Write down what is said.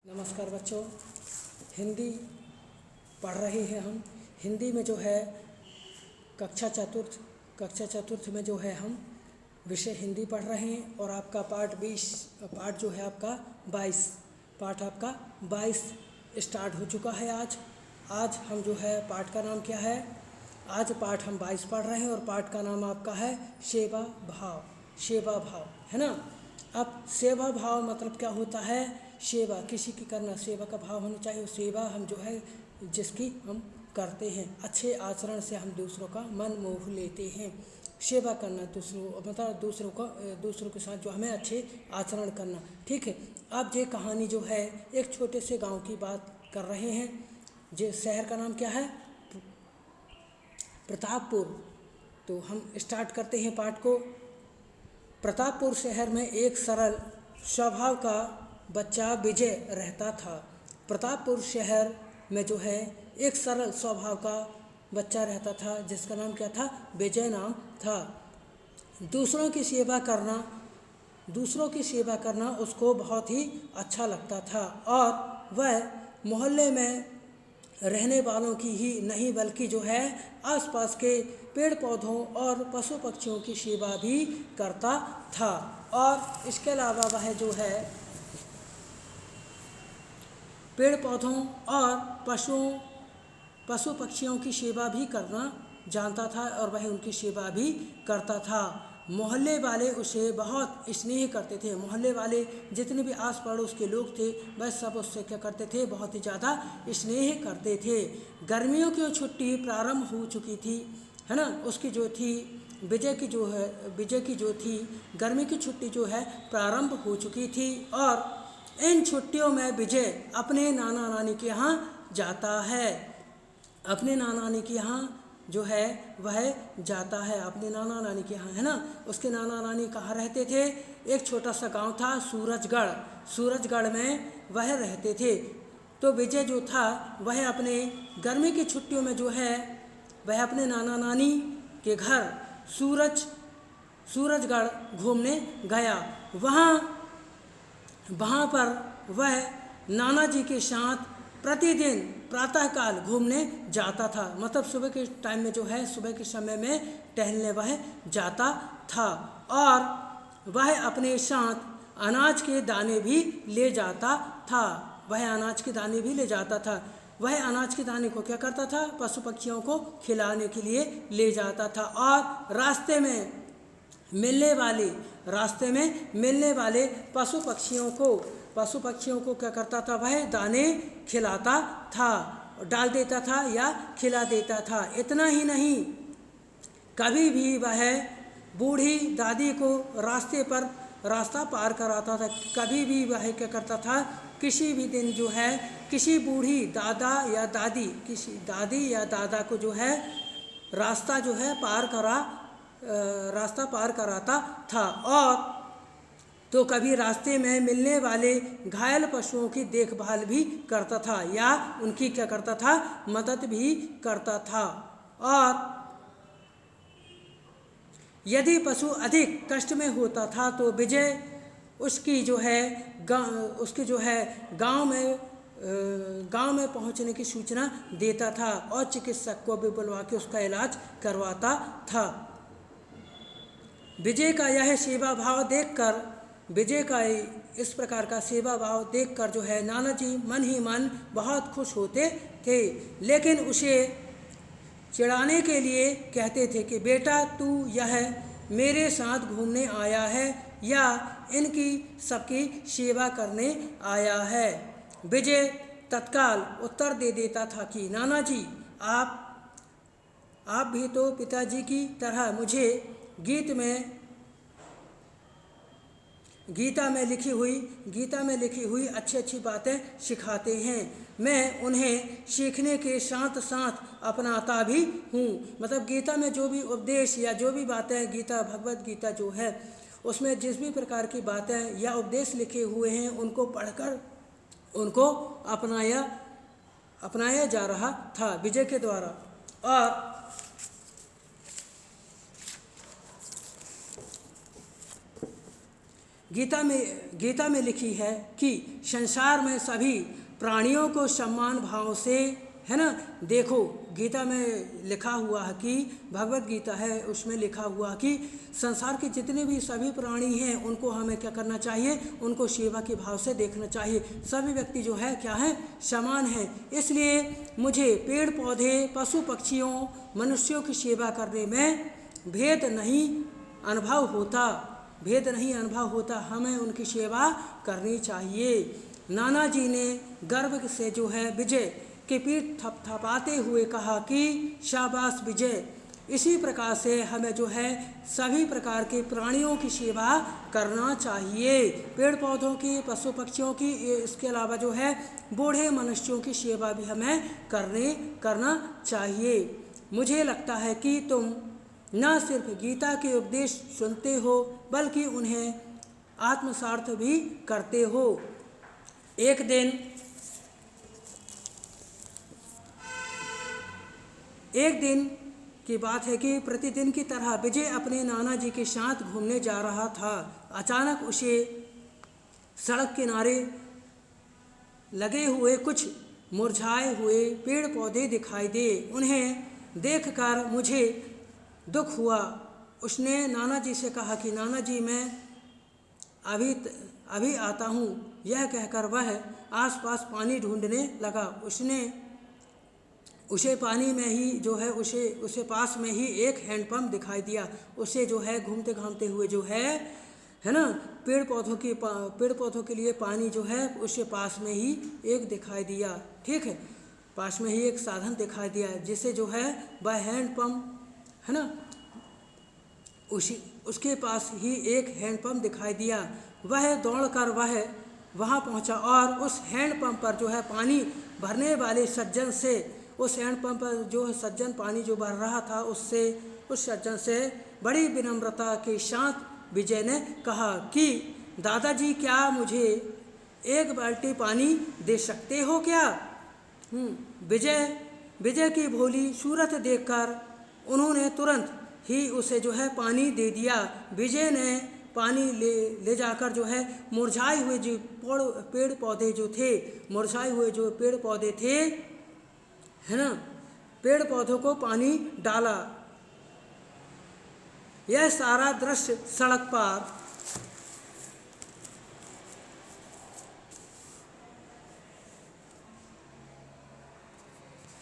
नमस्कार बच्चों, हिंदी पढ़ रहे हैं हम। हिंदी में जो है कक्षा चतुर्थ में जो है हम विषय हिंदी पढ़ रहे हैं और आपका पाठ जो है आपका 22 स्टार्ट हो चुका है। आज हम जो है पाठ का नाम क्या है, आज पाठ हम 22 पढ़ रहे हैं और पाठ का नाम आपका है सेवा भाव, है ना। अब सेवा भाव मतलब क्या होता है? सेवा किसी की करना, सेवा का भाव होना चाहिए। सेवा हम जो है जिसकी हम करते हैं, अच्छे आचरण से हम दूसरों का मन मोह लेते हैं। सेवा करना मतलब दूसरों के साथ जो हमें अच्छे आचरण करना, ठीक है। अब ये कहानी जो है एक छोटे से गांव की बात कर रहे हैं। जे शहर का नाम क्या है? प्रतापपुर। तो हम स्टार्ट करते हैं पाठ को। प्रतापपुर शहर में एक सरल स्वभाव का बच्चा विजय रहता था। प्रतापपुर शहर में जो है एक सरल स्वभाव का बच्चा रहता था जिसका नाम क्या था? विजय नाम था। दूसरों की सेवा करना उसको बहुत ही अच्छा लगता था और वह मोहल्ले में रहने वालों की ही नहीं बल्कि जो है आसपास के पेड़ पौधों और पशु पक्षियों की सेवा भी करता था। और इसके अलावा वह जो है पेड़ पौधों और पशु पक्षियों की सेवा भी करना जानता था और वह उनकी सेवा भी करता था। मोहल्ले वाले उसे बहुत स्नेह करते थे। मोहल्ले वाले जितने भी आस पड़ोस के लोग थे वह सब उससे क्या करते थे? बहुत ही ज़्यादा स्नेह करते थे। गर्मियों की छुट्टी प्रारंभ हो चुकी थी, है ना। उसकी जो थी विजय की जो थी गर्मी की छुट्टी जो है प्रारंभ हो चुकी थी और इन छुट्टियों में विजय अपने नाना नानी के यहाँ जाता है। अपने नाना नानी के यहाँ जो है वह जाता है, अपने नाना नानी के यहाँ, है ना। उसके नाना नानी कहाँ रहते थे? एक छोटा सा गांव था सूरजगढ़ में वह रहते थे। तो विजय जो था वह अपने गर्मी की छुट्टियों में जो है वह अपने नाना नानी के घर सूरजगढ़ घूमने गया। वहाँ पर वह नाना जी के साथ प्रतिदिन प्रातःकाल घूमने जाता था। मतलब सुबह के टाइम में जो है सुबह के समय में टहलने वह जाता था और वह अपने साथ अनाज के दाने भी ले जाता था। वह अनाज के दाने को क्या करता था? पशु पक्षियों को खिलाने के लिए ले जाता था और रास्ते में मिलने वाले पशु पक्षियों को क्या करता था? वह दाने खिलाता था, डाल देता था या खिला देता था। इतना ही नहीं, कभी भी वह बूढ़ी दादी को रास्ता पार कराता था। कभी भी वह क्या करता था? किसी भी दिन जो है किसी बूढ़ी दादी या दादा को जो है रास्ता पार कराता था। और तो कभी रास्ते में मिलने वाले घायल पशुओं की देखभाल भी करता था या उनकी क्या करता था? मदद भी करता था। और यदि पशु अधिक कष्ट में होता था तो विजय उसकी जो है गांव में पहुंचने की सूचना देता था और चिकित्सक को भी बुलवा के उसका इलाज करवाता था। विजय का इस प्रकार का सेवा भाव देखकर जो है नाना जी मन ही मन बहुत खुश होते थे, लेकिन उसे चिढ़ाने के लिए कहते थे कि बेटा तू यह मेरे साथ घूमने आया है या इनकी सबकी सेवा करने आया है? विजय तत्काल उत्तर दे देता था कि नाना जी आप भी तो पिताजी की तरह मुझे गीता में लिखी हुई अच्छी बातें सिखाते हैं। मैं उन्हें सीखने के साथ साथ अपनाता भी हूँ। मतलब गीता में जो भी उपदेश या जो भी बातें भगवत गीता जो है उसमें जिस भी प्रकार की बातें या उपदेश लिखे हुए हैं उनको पढ़कर उनको अपनाया जा रहा था विजय के द्वारा। और गीता में लिखी है कि संसार में सभी प्राणियों को सम्मान भाव से, है ना, देखो गीता में लिखा हुआ है कि भगवत गीता है, उसमें लिखा हुआ कि संसार के जितने भी सभी प्राणी हैं उनको हमें क्या करना चाहिए, उनको सेवा के भाव से देखना चाहिए। सभी व्यक्ति जो है क्या है, समान है। इसलिए मुझे पेड़ पौधे, पशु पक्षियों, मनुष्यों की सेवा करने में भेद नहीं अनुभव होता, हमें उनकी सेवा करनी चाहिए। नाना जी ने गर्व से जो है विजय के पीठ थपथपाते हुए कहा कि शाबाश विजय। इसी प्रकार से हमें जो है सभी प्रकार के प्राणियों की सेवा करना चाहिए, पेड़ पौधों की, पशु पक्षियों की, इसके अलावा जो है बूढ़े मनुष्यों की सेवा भी हमें करना चाहिए। मुझे लगता है कि तुम न सिर्फ गीता के उपदेश सुनते हो बल्कि उन्हें आत्मसात भी करते हो। एक दिन की बात है कि प्रतिदिन की तरह विजय अपने नाना जी के साथ घूमने जा रहा था। अचानक उसे सड़क किनारे लगे हुए कुछ मुरझाए हुए पेड़ पौधे दिखाई दे। उन्हें देखकर मुझे दुख हुआ। उसने नाना जी से कहा कि नाना जी मैं अभी आता हूँ। यह कहकर वह आसपास पानी ढूंढने लगा। उसे पानी में ही जो है उसे पास में ही एक हैंडपम्प दिखाई दिया। उसे जो है घूमते घामते हुए जो है ना, पेड़ पौधों के लिए पानी जो है उसे पास में ही एक दिखाई दिया। ठीक है, पास में ही एक साधन दिखाई दिया जिसे जो है वह हैंडपम्प, है ना, उसके पास ही एक हैंडपम्प दिखाई दिया। वह दौड़कर वहाँ पहुँचा और उस हैंडपम्प पर जो है पानी भरने वाले सज्जन से, उस हैंडपम्प पर जो सज्जन पानी जो भर रहा था उस सज्जन से बड़ी विनम्रता के साथ विजय ने कहा कि दादाजी क्या मुझे एक बाल्टी पानी दे सकते हो क्या? विजय की भोली सूरत देखकर उन्होंने तुरंत ही उसे जो है पानी दे दिया। विजय ने पानी ले जाकर जो है मुरझाए हुए जो पेड़ पौधे थे, है ना, पेड़ पौधों को पानी डाला। यह सारा दृश्य सड़क पर